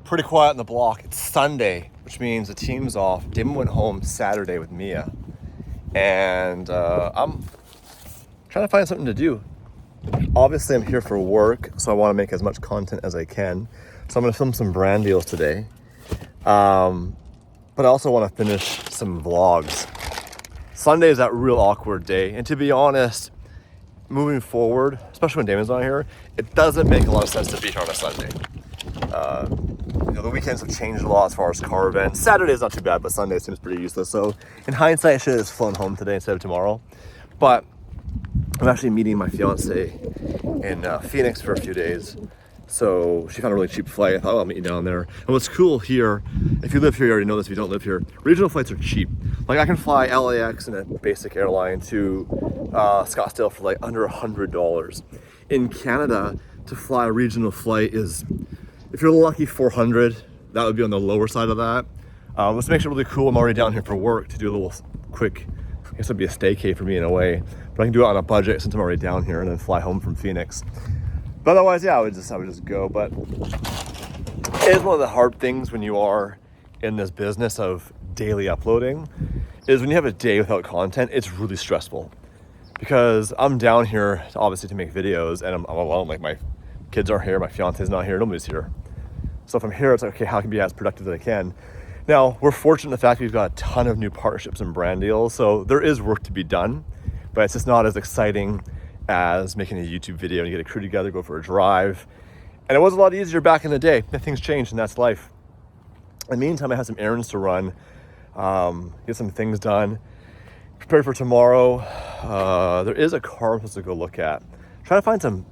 pretty quiet on the block. It's Sunday, which means the team's off. Damon went home Saturday with Mia. And I'm trying to find something to do. Obviously, I'm here for work, so I want to make as much content as I can. So I'm going to film some brand deals today. But I also want to finish some vlogs. Sunday is that real awkward day. And to be honest, moving forward, especially when Damon's not here, it doesn't make a lot of sense to be here on a Sunday. The weekends have changed a lot as far as car events. Saturday is not too bad, but Sunday seems pretty useless. So in hindsight, I should have just flown home today instead of tomorrow. But I'm actually meeting my fiance in Phoenix for a few days. So she found a really cheap flight. I thought, I'll meet you down there. And what's cool here, if you live here, you already know this. If you don't live here, regional flights are cheap. Like I can fly LAX in a basic airline to Scottsdale for like under $100. In Canada, to fly a regional flight is, if you're lucky, $400. That would be on the lower side of that. Which makes it really cool. I'm already down here for work to do a little quick, I guess it'd be a staycay for me in a way, but I can do it on a budget since I'm already down here and then fly home from Phoenix. But otherwise, yeah, I would just go. But it is one of the hard things when you are in this business of daily uploading, is when you have a day without content, it's really stressful. Because I'm down here obviously to make videos, and I'm alone. Like my kids aren't here, my fiance's not here, nobody's here. So if I'm here, it's like, okay, how can I be as productive as I can? Now, we're fortunate in the fact we've got a ton of new partnerships and brand deals, so there is work to be done, but it's just not as exciting as making a YouTube video and you get a crew together, go for a drive. And it was a lot easier back in the day. Things changed, and that's life. In the meantime, I have some errands to run, get some things done, prepare for tomorrow. There is a car I'm supposed to go look at. Trying to find some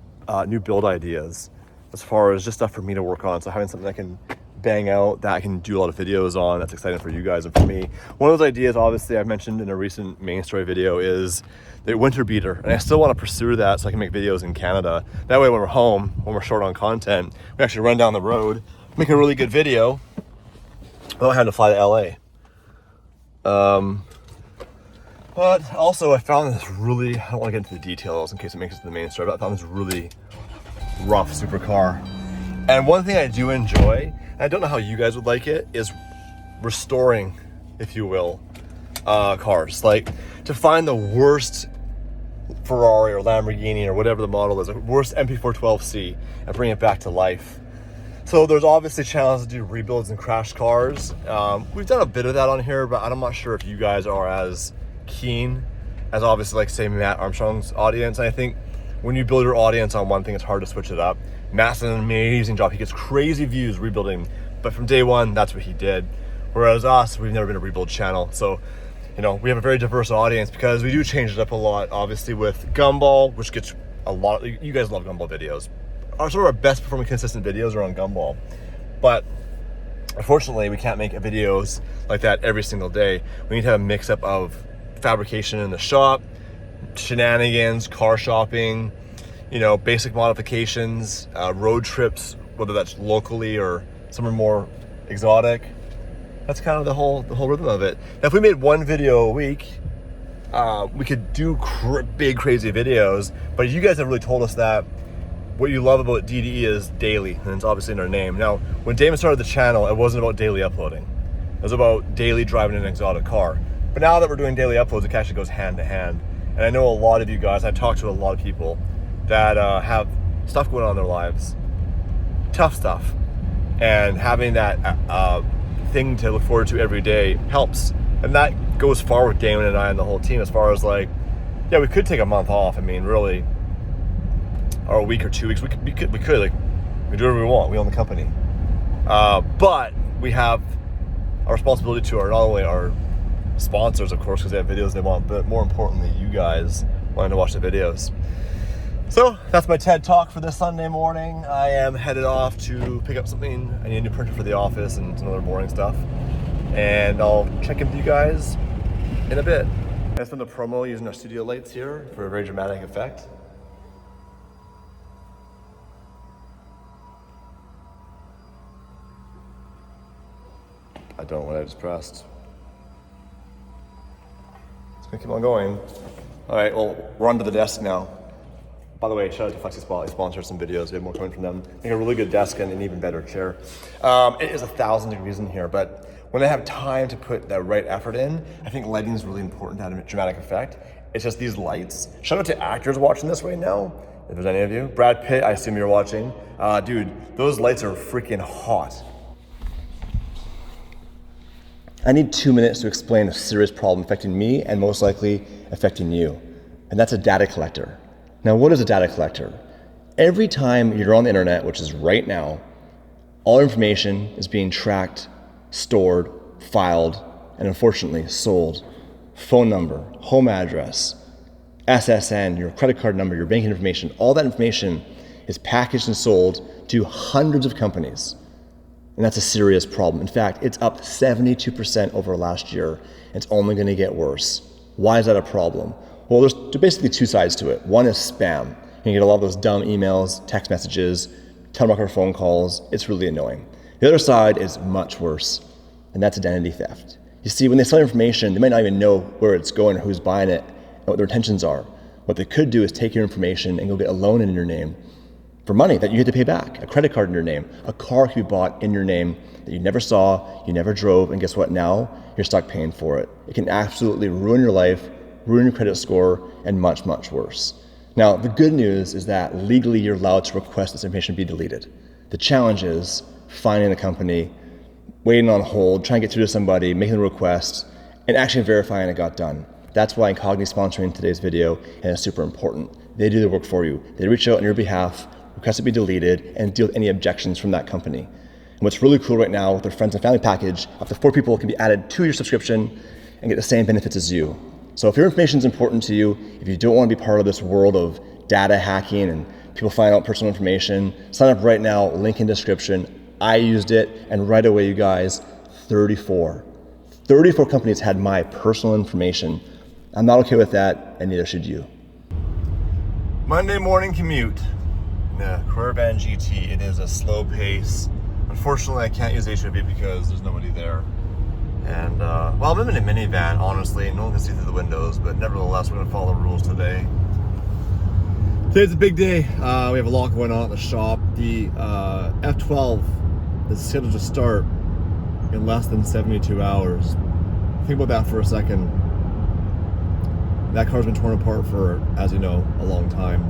new build ideas as far as just stuff for me to work on. So having something I can bang out, that I can do a lot of videos on, that's exciting for you guys and for me. One of those ideas, obviously, I've mentioned in a recent main story video, is the winter beater. And I still want to pursue that so I can make videos in Canada. That way when we're home, when we're short on content, we actually run down the road, make a really good video without having to fly to LA. But also I found this really, I don't want to get into the details in case it makes it to the main story, but I found this really rough supercar. And one thing I do enjoy, and I don't know how you guys would like it, is restoring, if you will, cars. Like to find the worst Ferrari or Lamborghini or whatever the model is, the worst MP412C, and bring it back to life. So there's obviously challenges to do rebuilds and crash cars. We've done a bit of that on here, but I'm not sure if you guys are as keen as obviously like say Matt Armstrong's audience. And I think when you build your audience on one thing, it's hard to switch it up. Matt's done an amazing job. He gets crazy views rebuilding, but from day one, that's what he did. Whereas us, we've never been a rebuild channel. So, you know, we have a very diverse audience because we do change it up a lot, obviously with Gumball, which gets a lot, you guys love Gumball videos. Some of our best performing consistent videos are on Gumball. But unfortunately, we can't make videos like that every single day. We need to have a mix up of fabrication in the shop, shenanigans, car shopping, you know, basic modifications, road trips, whether that's locally or somewhere more exotic. That's kind of the whole rhythm of it. Now, if we made one video a week, we could do big, crazy videos, but you guys have really told us that what you love about DDE is daily, and it's obviously in our name. Now, when Damon started the channel, it wasn't about daily uploading. It was about daily driving an exotic car. But now that we're doing daily uploads, it actually goes hand to hand. And I know a lot of you guys, I've talked to a lot of people that have stuff going on in their lives, tough stuff. And having that thing to look forward to every day helps. And that goes far with Damon and I and the whole team as far as like, yeah, we could take a month off. I mean, really, or a week or 2 weeks. We could like, we do whatever we want. We own the company. But we have a responsibility to not only our sponsors, of course, because they have videos they want, but more importantly, you guys wanting to watch the videos. So that's my TED Talk for this Sunday morning. I am headed off to pick up something. I need a new printer for the office and some other boring stuff. And I'll check in with you guys in a bit. I filmed a promo using our studio lights here for a very dramatic effect. I don't know what I just pressed. It's gonna keep on going. All right, well, we're onto the desk now. By the way, shout out to FlexiSpot. They sponsor some videos. We have more coming from them. They have a really good desk and an even better chair. It is 1,000 degrees in here, but when I have time to put the right effort in, I think lighting is really important to have a dramatic effect. It's just these lights. Shout out to actors watching this right now, if there's any of you. Brad Pitt, I assume you're watching. Dude, those lights are freaking hot. I need 2 minutes to explain a serious problem affecting me and most likely affecting you. And that's a data collector. Now, what is a data collector? Every time you're on the internet, which is right now, all information is being tracked, stored, filed, and unfortunately sold. Phone number, home address, SSN, your credit card number, your banking information, all that information is packaged and sold to hundreds of companies. And that's a serious problem. In fact, it's up 72% over last year, and it's only gonna get worse. Why is that a problem? Well, there's basically two sides to it. One is spam. You get a lot of those dumb emails, text messages, telemarketer phone calls. It's really annoying. The other side is much worse, and that's identity theft. You see, when they sell information, they might not even know where it's going or who's buying it and what their intentions are. What they could do is take your information and go get a loan in your name for money that you get to pay back, a credit card in your name. A car can be bought in your name that you never saw, you never drove, and guess what? Now you're stuck paying for it. It can absolutely ruin your life, ruin your credit score, and much, much worse. Now, the good news is that legally you're allowed to request this information be deleted. The challenge is finding the company, waiting on hold, trying to get through to somebody, making the request, and actually verifying it got done. That's why Incogni is sponsoring today's video, and it's super important. They do the work for you. They reach out on your behalf, request it be deleted, and deal with any objections from that company. And what's really cool right now with their friends and family package, up to 4 people can be added to your subscription and get the same benefits as you. So if your information is important to you, if you don't want to be part of this world of data hacking and people finding out personal information, sign up right now, link in description. I used it, and right away, you guys, 34 companies had my personal information. I'm not okay with that, and neither should you. Monday morning commute in the Caravan GT. It is a slow pace. Unfortunately, I can't use HOV because there's nobody there. And, well, I'm in a minivan, honestly, no one can see through the windows, but nevertheless, we're gonna follow the rules today. Today's a big day. We have a lot going on at the shop. The F12 is scheduled to start in less than 72 hours. Think about that for a second. That car's been torn apart for, as you know, a long time.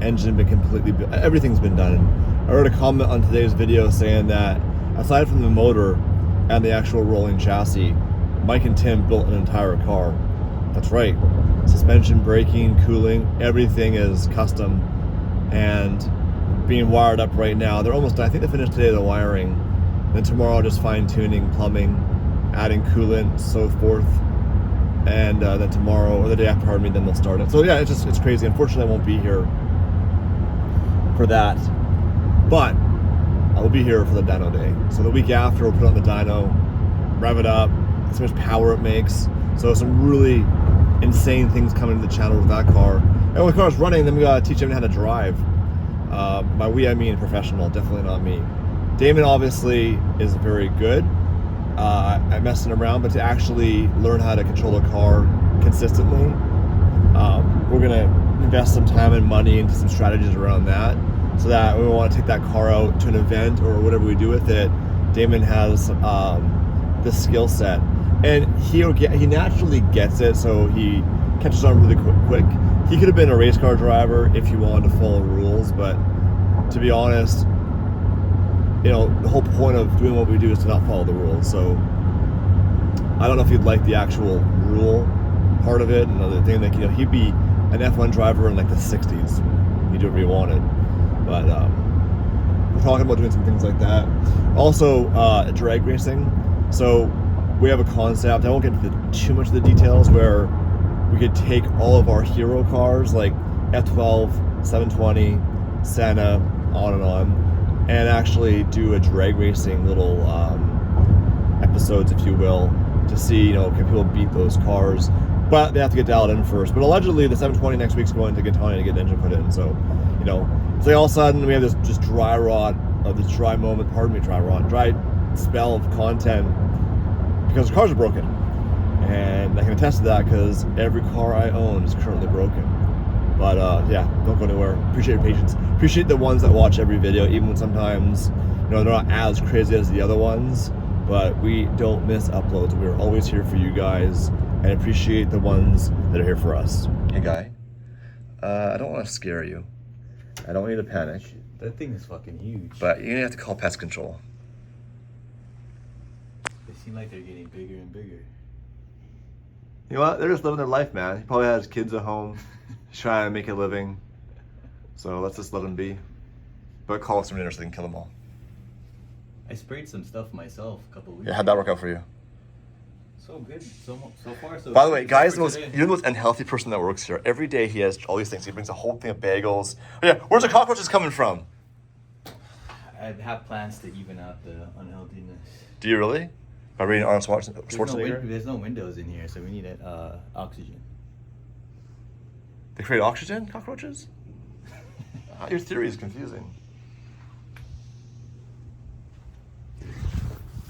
Engine been completely, everything's been done. I wrote a comment on today's video saying that aside from the motor and the actual rolling chassis, Mike and Tim built an entire car. That's right. Suspension, braking, cooling, everything is custom and being wired up right now. They're almost done. I think they finished today the wiring. Then tomorrow just fine tuning, plumbing, adding coolant, so forth. And then tomorrow, or the day after, then they'll start it. So yeah, it's crazy. Unfortunately, I won't be here for that. But I will be here for the dyno day. So the week after, we'll put on the dyno, rev it up, see how much power it makes. So some really insane things coming to the channel with that car. And when the car's running, then we gotta teach them how to drive. By we, I mean professional, definitely not me. Damon obviously is very good at messing around, but to actually learn how to control a car consistently, we're gonna invest some time and money into some strategies around that, so that when we want to take that car out to an event or whatever we do with it, Damon has the skill set, and he naturally gets it, so he catches on really quick. He could have been a race car driver if he wanted to follow rules, but to be honest, you know, the whole point of doing what we do is to not follow the rules. So I don't know if he'd like the actual rule part of it. Another thing, like, you know, he'd be an F1 driver in like the 60s. He'd do whatever he wanted. But we're talking about doing some things like that. Also, drag racing. So we have a concept. I won't get into too much of the details, where we could take all of our hero cars, like F12, 720, Senna, on and on, and actually do a drag racing little episodes, if you will, to see, you know, can people beat those cars. But they have to get dialed in first. But allegedly, the 720 next week's going to Gaetani to get an engine put in. So, you know, it's like all of a sudden we have this just dry spell of content because the cars are broken. And I can attest to that because every car I own is currently broken. But yeah, don't go anywhere. Appreciate your patience. Appreciate the ones that watch every video, even when sometimes, you know, they're not as crazy as the other ones, but we don't miss uploads. We're always here for you guys, and appreciate the ones that are here for us. Hey guy, I don't want to scare you. I don't want you to panic. That thing is fucking huge. But you're gonna have to call pest control. They seem like they're getting bigger and bigger. You know what? They're just living their life, man. He probably has kids at home. He's trying to make a living. So let's just let him be. But call somebody in so they can kill them all. I sprayed some stuff myself a couple weeks ago. Yeah, how'd that work out for you? So good. So far, so By the way, good. guys, you're the most unhealthy person that works here. Every day he has all these things. He brings a whole thing of bagels. Oh yeah, where's the cockroaches coming from? I have plans to even out the unhealthiness. Do you really? By reading Arnold Schwarzenegger? There's no windows in here, so we need oxygen. They create oxygen, cockroaches? Your theory is confusing.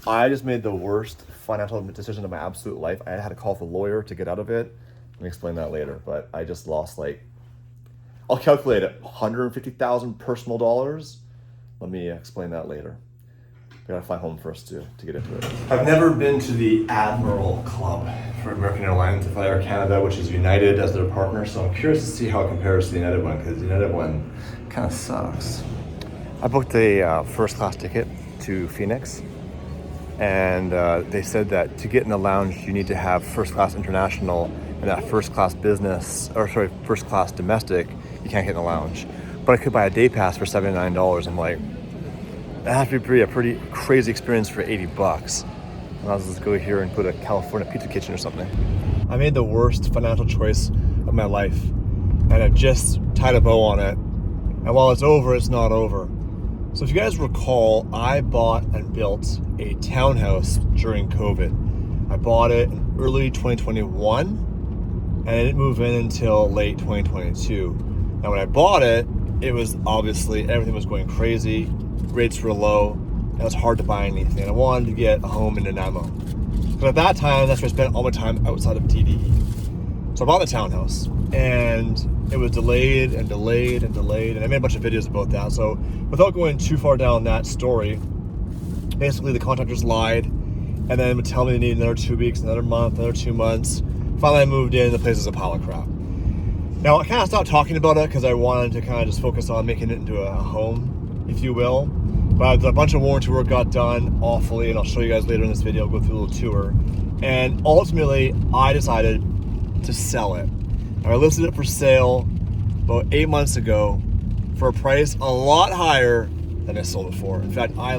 I just made the worst financial decision of my absolute life. I had to call the lawyer to get out of it. Let me explain that later. But I just lost I'll calculate it, 150,000 personal dollars. Let me explain that later. I gotta fly home first to get into it. I've never been to the Admiral Club for American Airlines to fly Air Canada, which is United as their partner. So I'm curious to see how it compares to the United one, because the United one kind of sucks. I booked a first class ticket to Phoenix, and they said that to get in the lounge, you need to have first class international, and that first class first class domestic, you can't get in the lounge. But I could buy a day pass for $79. I'm like, that has to be a pretty crazy experience for $80. And I'll just go here and put a California pizza kitchen or something. I made the worst financial choice of my life, and I've just tied a bow on it. And while it's over, it's not over. So if you guys recall, I bought and built a townhouse during COVID. I bought it in early 2021, and I didn't move in until late 2022. Now when I bought it, it was obviously, everything was going crazy. Rates were low, and it was hard to buy anything. I wanted to get a home in Nanaimo. But at that time, that's where I spent all my time outside of TDE. So I bought the townhouse, and it was delayed and delayed and delayed, and I made a bunch of videos about that. So without going too far down that story, basically the contractors lied, and then would tell me they needed another 2 weeks, another month, another 2 months. Finally I moved in, the place is a pile of crap. Now I kind of stopped talking about it because I wanted to kind of just focus on making it into a home, if you will. But a bunch of warranty work got done awfully, and I'll show you guys later in this video. I'll go through a little tour. And ultimately, I decided to sell it. I listed it for sale about 8 months ago for a price a lot higher than I sold it for. In fact, I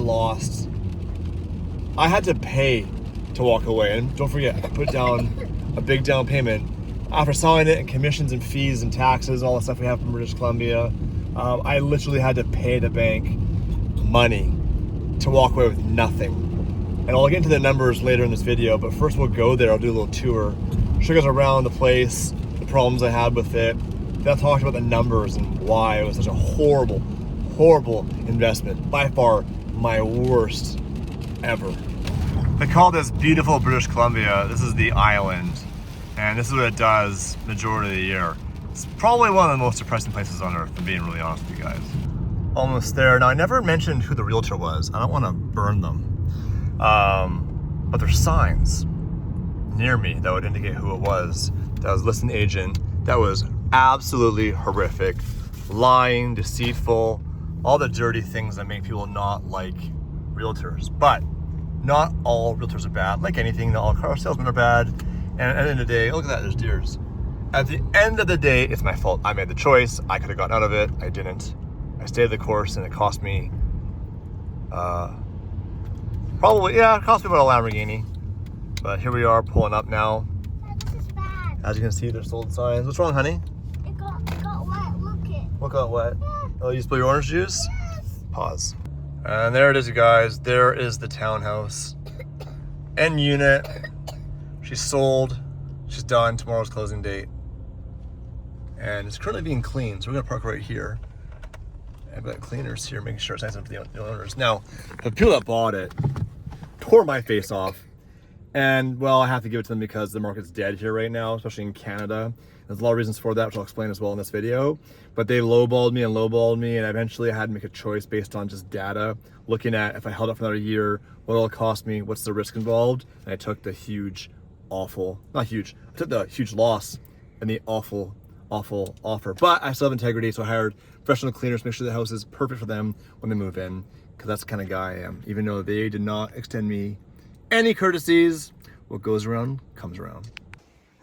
had to pay to walk away. And don't forget, I put down a big down payment. After selling it and commissions and fees and taxes and all the stuff we have from British Columbia, I literally had to pay the bank money to walk away with nothing. And I'll get into the numbers later in this video, but first we'll go there. I'll do a little tour, show you guys around the place, the problems I had with it. Then I'll talk about the numbers and why it was such a horrible, horrible investment. By far my worst ever. They call this beautiful British Columbia. This is the island, and this is what it does majority of the year. It's probably one of the most depressing places on earth, if I'm being really honest with you guys. Almost there. Now, I never mentioned who the realtor was. I don't want to burn them. But there's signs near me that would indicate who it was. That was a listing agent. That was absolutely horrific. Lying, deceitful, all the dirty things that make people not like realtors. But not all realtors are bad. Like anything, not all car salesmen are bad. And at the end of the day, look at that, there's deers. At the end of the day, it's my fault. I made the choice. I could have gotten out of it. I didn't. I stayed the course, and it cost me, it cost me about a Lamborghini. But here we are pulling up now. That's bad. As you can see, there's sold signs. What's wrong, honey? It got wet. Look it. What got wet? Yeah. Oh, you spilled your orange juice? Yes. Pause. And there it is, you guys. There is the townhouse. End unit. She's sold. She's done. Tomorrow's closing date. And it's currently being cleaned, so we're gonna park right here. I've got cleaners here, making sure it's nice enough for the owners. Now, the people that bought it tore my face off. And, well, I have to give it to them because the market's dead here right now, especially in Canada. There's a lot of reasons for that, which I'll explain as well in this video. But they lowballed me, and eventually I had to make a choice based on just data, looking at if I held it for another year, what it'll cost me, what's the risk involved, and I took the huge, awful, not huge, I took the huge loss and the awful offer. But I still have integrity, so I hired professional cleaners to make sure the house is perfect for them when they move in, because that's the kind of guy I am. Even though they did not extend me any courtesies, what goes around comes around.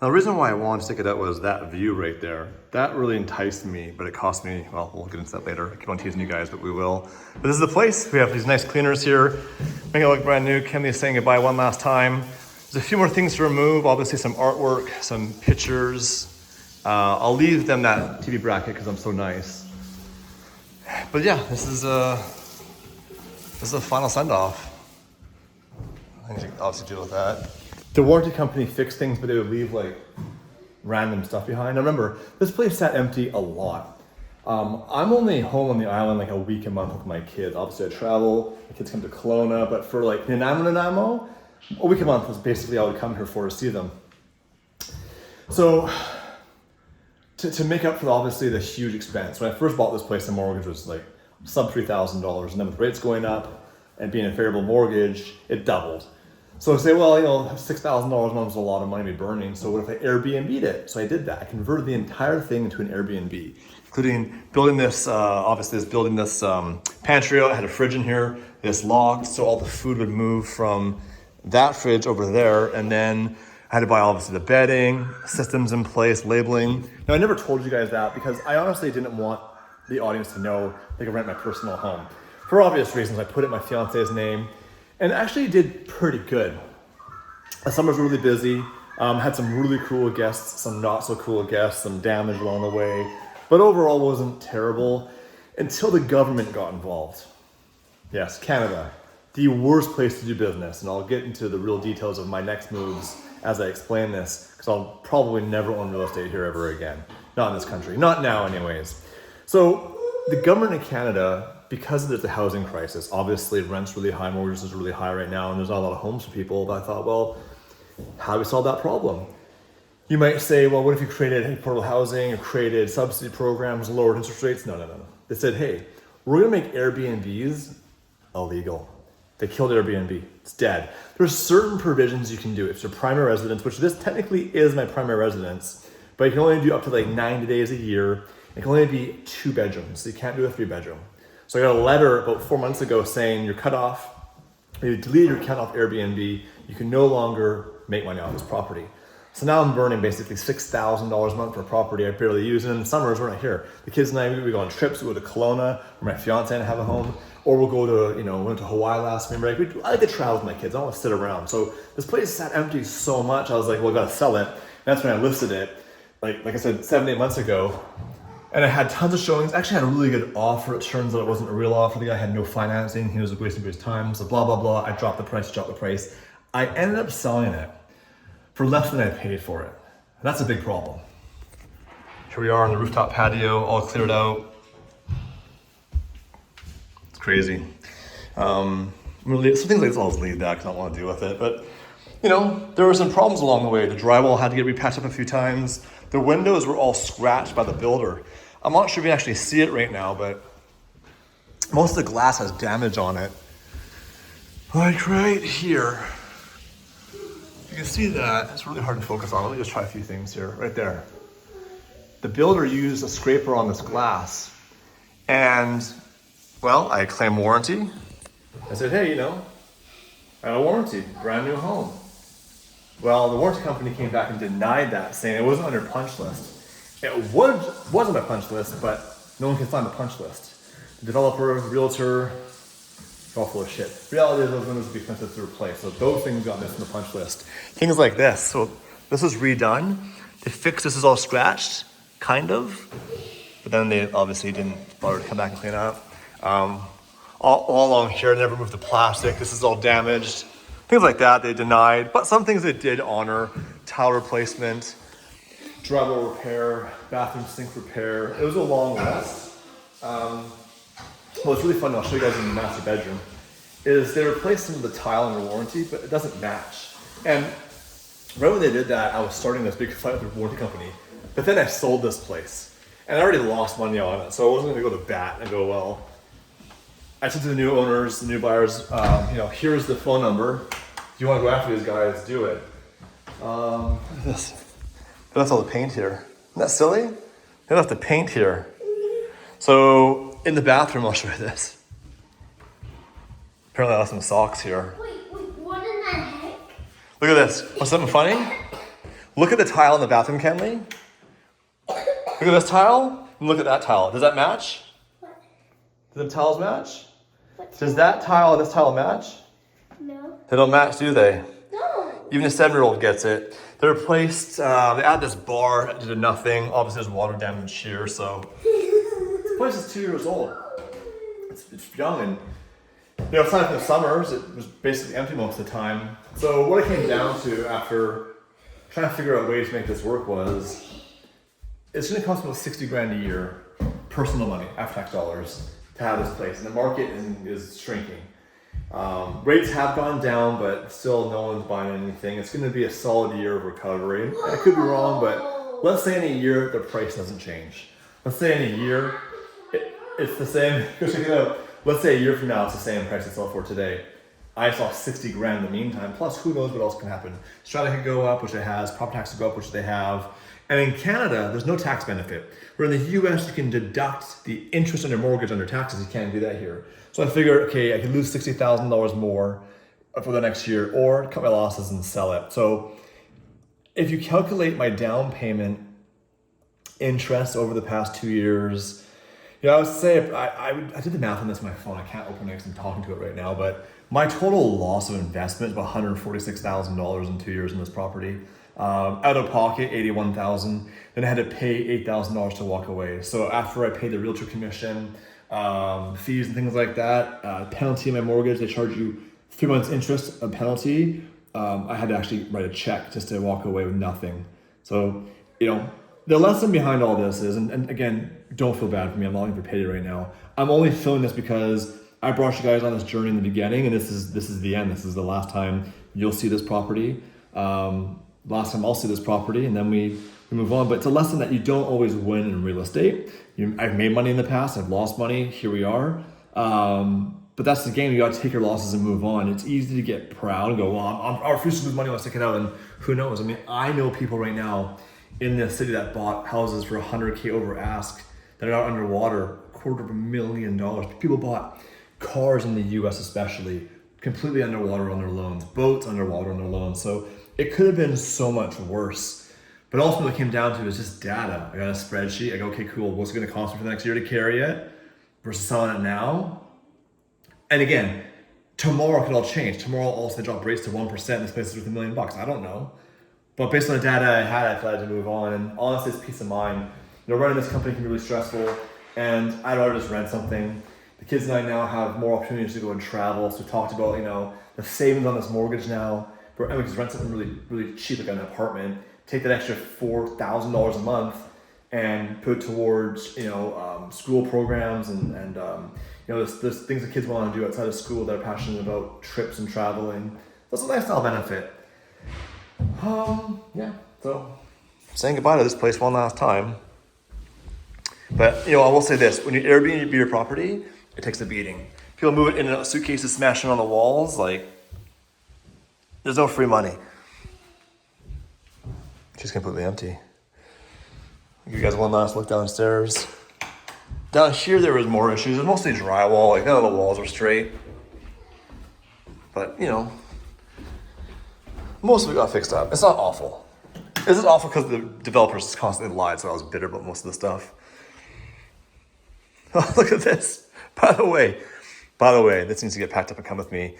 Now, the reason why I wanted to stick it out was that view right there. That really enticed me, but it cost me, well, we'll get into that later. I keep on teasing you guys, but we will. But this is the place. We have these nice cleaners here, making it look brand new. Kemi's saying goodbye one last time. There's a few more things to remove, obviously some artwork, some pictures. I'll leave them that TV bracket because I'm so nice. But yeah, this is a final send-off. I need to obviously deal with that. The warranty company fixed things, but they would leave like random stuff behind. Now remember, this place sat empty a lot. I'm only home on the island like a week a month with my kids. Obviously I travel, the kids come to Kelowna, but for like Nanaimo, a week a month was basically all I would come here for to see them. So to make up for obviously the huge expense, when I first bought this place, the mortgage was like sub $3,000, and then with rates going up and being a variable mortgage, it doubled. So I say, well, you know, $6,000 a month is a lot of money to be burning. So what if I Airbnb'd it? So I did that. I converted the entire thing into an Airbnb, including building this, building this pantry out. I had a fridge in here, this lock, so all the food would move from that fridge over there. And then I had to buy obviously the bedding, systems in place, labeling. Now I never told you guys that because I honestly didn't want the audience to know they could rent my personal home. For obvious reasons, I put it in my fiance's name. And actually did pretty good. The summer was really busy. Had some really cool guests, some not so cool guests, some damage along the way. But overall wasn't terrible until the government got involved. Yes, Canada, the worst place to do business. And I'll get into the real details of my next moves as I explain this, because I'll probably never own real estate here ever again. Not in this country, not now anyways. So the government in Canada, because there's a housing crisis, obviously rent's really high, mortgages is really high right now, and there's not a lot of homes for people, but I thought, well, how do we solve that problem? You might say, well, what if you created affordable housing or created subsidy programs, lowered interest rates? No. They said, hey, we're gonna make Airbnbs illegal. They killed Airbnb, it's dead. There's certain provisions you can do. If it's your primary residence, which this technically is my primary residence, but you can only do up to like 90 days a year. It can only be 2 bedrooms, so you can't do a 3-bedroom. So I got a letter about 4 months ago saying you're cut off, you deleted your account off Airbnb, you can no longer make money off this property. So now I'm burning basically $6,000 a month for a property I barely use, and in the summers we're not here. The kids and I, we go on trips, we go to Kelowna, where my fiance and I have a home, or we'll go to, we went to Hawaii last spring break. I like to travel with my kids, I don't want to sit around. So this place sat empty so much, I was like, well, I gotta sell it. And that's when I listed it, like I said, 7-8 months ago. And I had tons of showings. Actually had a really good offer. It turns out it wasn't a real offer. The guy had no financing. He was wasting his time. So blah, blah, blah. I dropped the price. I ended up selling it for less than I paid for it. And that's a big problem. Here we are on the rooftop patio, all cleared out. It's crazy. Some things like this I'll just leave that because I don't want to deal with it. But, there were some problems along the way. The drywall had to get repatched up a few times. The windows were all scratched by the builder. I'm not sure if you can actually see it right now, but most of the glass has damage on it. Like right here. You can see that. It's really hard to focus on. Let me just try a few things here. Right there. The builder used a scraper on this glass. And, well, I claim warranty. I said, hey, I have a warranty, brand new home. Well, the warranty company came back and denied that, saying it wasn't on your punch list. It was on my punch list, but no one can find the punch list. The developer, the realtor, it's all full of shit. Reality is those windows would be expensive to replace, so those things got missed in the punch list. Things like this. So this was redone. They fixed this is all scratched, kind of, but then they obviously didn't bother to come back and clean it up. All along here, I never moved the plastic. This is all damaged. Things like that they denied, but some things they did honor. Towel replacement, drywall repair, bathroom sink repair. It was a long list. It's really fun. I'll show you guys in the master bedroom. Is they replaced some of the tile under warranty, but it doesn't match. And right when they did that, I was starting this big fight with the warranty company But then I sold this place, and I already lost money on it, so I wasn't gonna go to bat and go, well, I said to the new owners, the new buyers, here's the phone number. If you want to go after these guys, do it. Look at this. That's all the paint here. Isn't that silly? They don't have to paint here. So in the bathroom, I'll show you this. Apparently I left some socks here. Wait, what in the heck? Look at this. Want something funny? Look at the tile in the bathroom, Kenley. Look at this tile, and look at that tile. Does that match? What? Do the tiles match? What? Does that tile and this tile match? No. They don't match, do they? No. Even a 7-year-old gets it. They replaced, they added this bar that did nothing. Obviously there's water damage here, so. This place is 2 years old. It's young, and aside from the summers, it was basically empty most of the time. So what it came down to after trying to figure out ways to make this work was, it's gonna cost about 60 grand a year, personal money, after-tax dollars, to have this place. And the market is shrinking. Rates have gone down, but still no one's buying anything. It's gonna be a solid year of recovery. I could be wrong, but let's say in a year, the price doesn't change. Let's say in a year, it's the same. Go check it out. Let's say a year from now, it's the same price it's sold for today. I saw 60 grand in the meantime. Plus, who knows what else can happen. Strata could go up, which it has. Property tax could go up, which they have. And in Canada, there's no tax benefit. Where in the US, you can deduct the interest on your mortgage under taxes. You can't do that here. So I figured, okay, I could lose $60,000 more for the next year, or cut my losses and sell it. So if you calculate my down payment interest over the past 2 years, I would say, I did the math on this on my phone. I can't open it because I'm talking to it right now, but my total loss of investment is about $146,000 in 2 years in this property. Out of pocket, $81,000. Then I had to pay $8,000 to walk away. So after I paid the realtor commission, fees and things like that, penalty in my mortgage, they charge you 3 months interest, a penalty. I had to actually write a check just to walk away with nothing. So, the lesson behind all this is, and again, don't feel bad for me, I'm not looking for pity right now. I'm only filming this because I brought you guys on this journey in the beginning, and this is the end. This is the last time you'll see this property. Last time I'll see this property, and then we move on. But it's a lesson that you don't always win in real estate. I've made money in the past, I've lost money, here we are. But that's the game, you gotta take your losses and move on. It's easy to get proud and go, well, I refuse to lose money, let's stick it out, and who knows? I know people right now in this city that bought houses for $100K over ask that are out underwater, $250,000. People bought cars in the US especially, completely underwater on their loans, boats underwater on their loans. So it could have been so much worse. But ultimately what it came down to is just data. I got a spreadsheet, I go, okay, cool, what's it gonna cost me for the next year to carry it versus selling it now? And again, tomorrow could all change. Tomorrow all of a sudden drop rates to 1% and this place is worth $1 million. I don't know. But based on the data I had, I decided to move on. And honestly, it's peace of mind. Running this company can be really stressful, and I'd rather just rent something. The kids and I now have more opportunities to go and travel. So we talked about, the savings on this mortgage now. We can rent something really, really cheap, like an apartment. Take that extra $4,000 a month and put it towards, school programs and there's things that kids want to do outside of school that are passionate about, trips and traveling. That's a lifestyle benefit. So saying goodbye to this place one last time. But, I will say this, when you Airbnb your property, it takes a beating. People move it in and out of suitcases, smashing on the walls, there's no free money. She's completely empty. I'll give you guys one last look downstairs. Down here, there was more issues. It was mostly drywall, none of the walls were straight. But, most of it got fixed up. It's not awful. This is awful because the developers constantly lied, so I was bitter about most of the stuff. Oh, look at this. By the way, this needs to get packed up and come with me.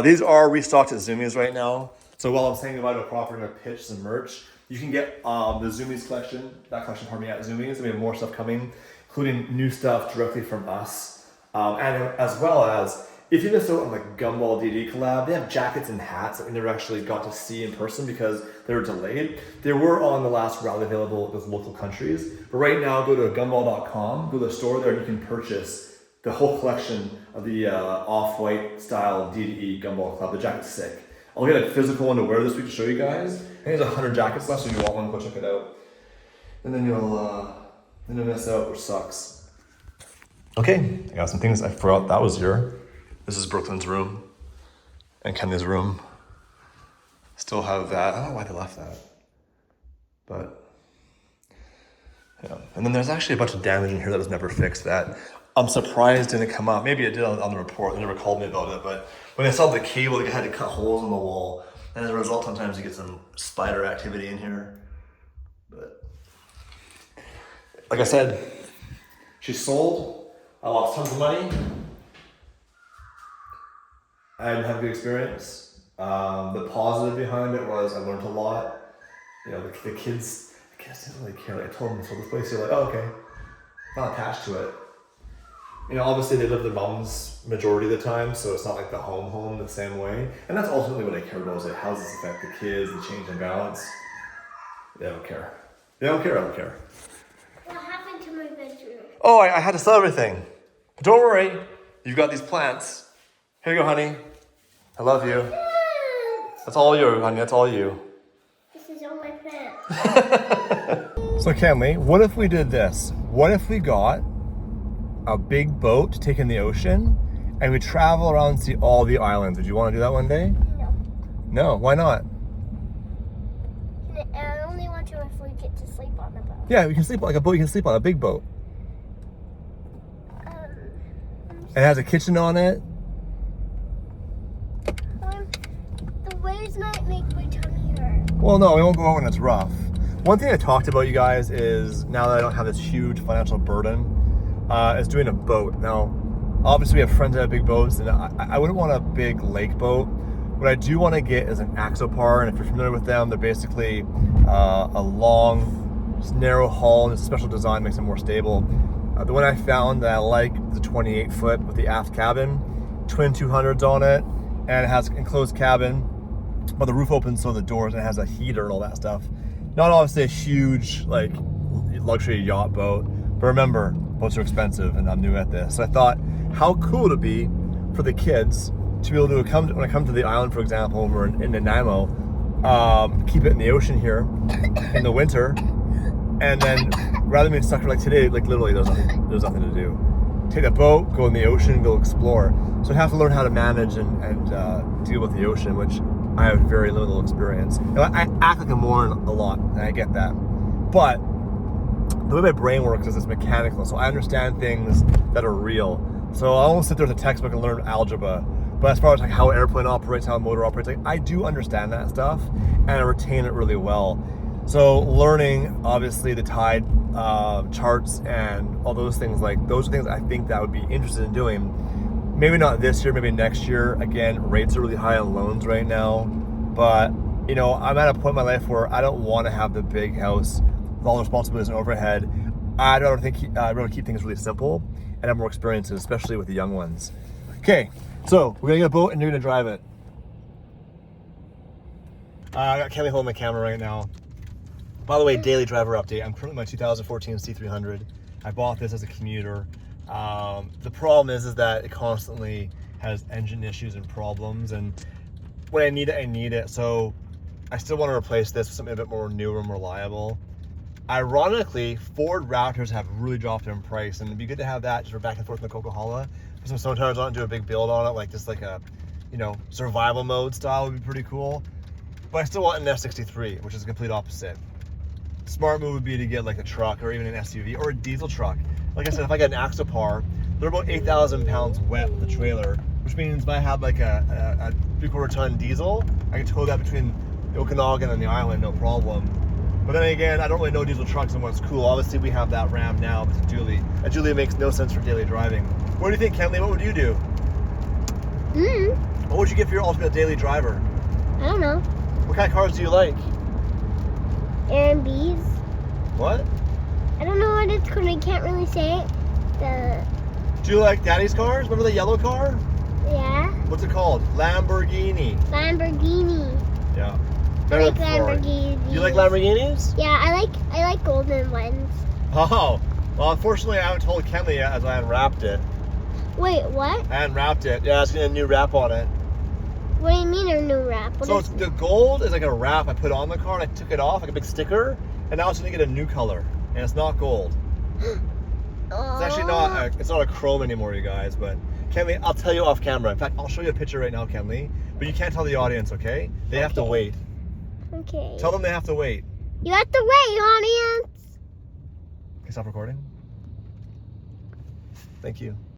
These are restocked at Zoomies right now. So while I'm saying goodbye to a property, I'm going to pitch some merch. You can get the Zoomies collection, at Zoomies. We have more stuff coming, including new stuff directly from us. And as well as, if you missed out on the Gumball DD collab, they have jackets and hats that we never actually got to see in person because they were delayed. They were on the last route available with local countries. But right now, go to gumball.com, go to the store there, and you can purchase the whole collection of the off-white style DDE Gumball Club. The jacket's sick. I'll get a physical one to wear this week to show you guys. I think there's 100 jackets left, so if you want one, go check it out. and then you'll miss out, which sucks. Okay, I got some things I forgot that was here. This is Brooklyn's room and Kenley's room. Still have that. I don't know why they left that, but yeah. And then there's actually a bunch of damage in here that was never fixed that I'm surprised didn't come up. Maybe it did on the report. They never called me about it, but when I saw the cable, they had to cut holes in the wall. And as a result, sometimes you get some spider activity in here. But like I said, she sold. I lost tons of money. I didn't have a good experience. The positive behind it was I learned a lot. You know, the kids, I guess, didn't really care. Like I told them, so this place, they're like, oh, okay. Not attached to it. You know, obviously they live with their moms majority of the time, so it's not like the home the same way. And that's ultimately what I care about, is like how does this affect the kids, the change in balance. They don't care. They don't care, I don't care. What happened to my bedroom? Oh, I had to sell everything. But don't worry, you've got these plants. Here you go, honey. I love you. That's all you, honey, that's all you. This is all my plants. So Kenley, what if we did this? What if we got a big boat to take in the ocean and we travel around and see all the islands? Would you want to do that one day? No. No, why not? I only want to if we get to sleep on the boat. Yeah, we can sleep on like a boat, you can sleep on a big boat. It has a kitchen on it. The waves might make my tummy hurt. Well, no, we won't go out when it's rough. One thing I talked about, you guys, is now that I don't have this huge financial burden, is doing a boat. Now, obviously we have friends that have big boats, and I wouldn't want a big lake boat. What I do want to get is an axopar, and if you're familiar with them, they're basically a long, narrow hull, and it's a special design, makes it more stable. The one I found that I like is a 28 foot with the aft cabin, twin 200s on it, and it has enclosed cabin, but the roof opens so the doors, and it has a heater and all that stuff. Not obviously a huge like luxury yacht boat, but remember, boats are expensive and I'm new at this. So I thought, how cool would it be for the kids to be able to come, when I come to the island, for example, when we're in Nanaimo, keep it in the ocean here in the winter, and then rather than being stuck here like today, like literally there's nothing to do. Take a boat, go in the ocean, go explore. So I have to learn how to manage and deal with the ocean, which I have very little experience. You know, I act like a moron a lot, and I get that. But the way my brain works is it's mechanical, so I understand things that are real. So I won't sit there with a textbook and learn algebra. But as far as like how an airplane operates, how a motor operates, like I do understand that stuff, and I retain it really well. So learning, obviously, the tide charts and all those things, like those are things I think that I would be interested in doing. Maybe not this year, maybe next year. Again, rates are really high on loans right now. But, you know, I'm at a point in my life where I don't want to have the big house with all the responsibilities and overhead. I'd rather keep things really simple and have more experiences, especially with the young ones. Okay, so we're gonna get a boat and you're gonna drive it. I got Kelly holding the camera right now. By the way, daily driver update. I'm currently in my 2014 C300. I bought this as a commuter. The problem is that it constantly has engine issues and problems, and when I need it. So I still want to replace this with something a bit more newer and reliable. Ironically, Ford Raptors have really dropped in price, and it'd be good to have that just for back and forth in the Coca-Cola. Put some snow tires on it, do a big build on it, like just like a, you know, survival mode style would be pretty cool. But I still want an F63, which is the complete opposite. Smart move would be to get like a truck or even an SUV or a diesel truck. Like I said, if I get an Axopar, they're about 8,000 pounds wet with the trailer, which means if I have like a 3/4 ton diesel, I can tow that between the Okanagan and the island, no problem. But then again, I don't really know diesel trucks and what's cool. Obviously, we have that Ram now, but it's a Dually. A Dually makes no sense for daily driving. What do you think, Kenley? What would you do? What would you get for your ultimate daily driver? I don't know. What kind of cars do you like? Airbnbs. What? I don't know what it's called. I can't really say it. Do you like Daddy's cars? Remember the yellow car? Yeah. What's it called? Lamborghini. Lamborghini. Yeah. I like Lamborghinis. You like Lamborghinis? Yeah, I like golden ones. Oh, well, unfortunately, I haven't told Kenley yet as I unwrapped it. Wait, what? I unwrapped it. Yeah, it's getting a new wrap on it. What do you mean a new wrap? What So is the gold is like a wrap I put on the car, and I took it off, like a big sticker, and now it's gonna get a new color. and it's not gold. It's actually not. It's not a chrome anymore, you guys. But Kenley, I'll tell you off camera. In fact, I'll show you a picture right now, Kenley. But you can't tell the audience, okay? They have to wait. Okay. Tell them they have to wait. You have to wait, audience. Okay, stop recording. Thank you.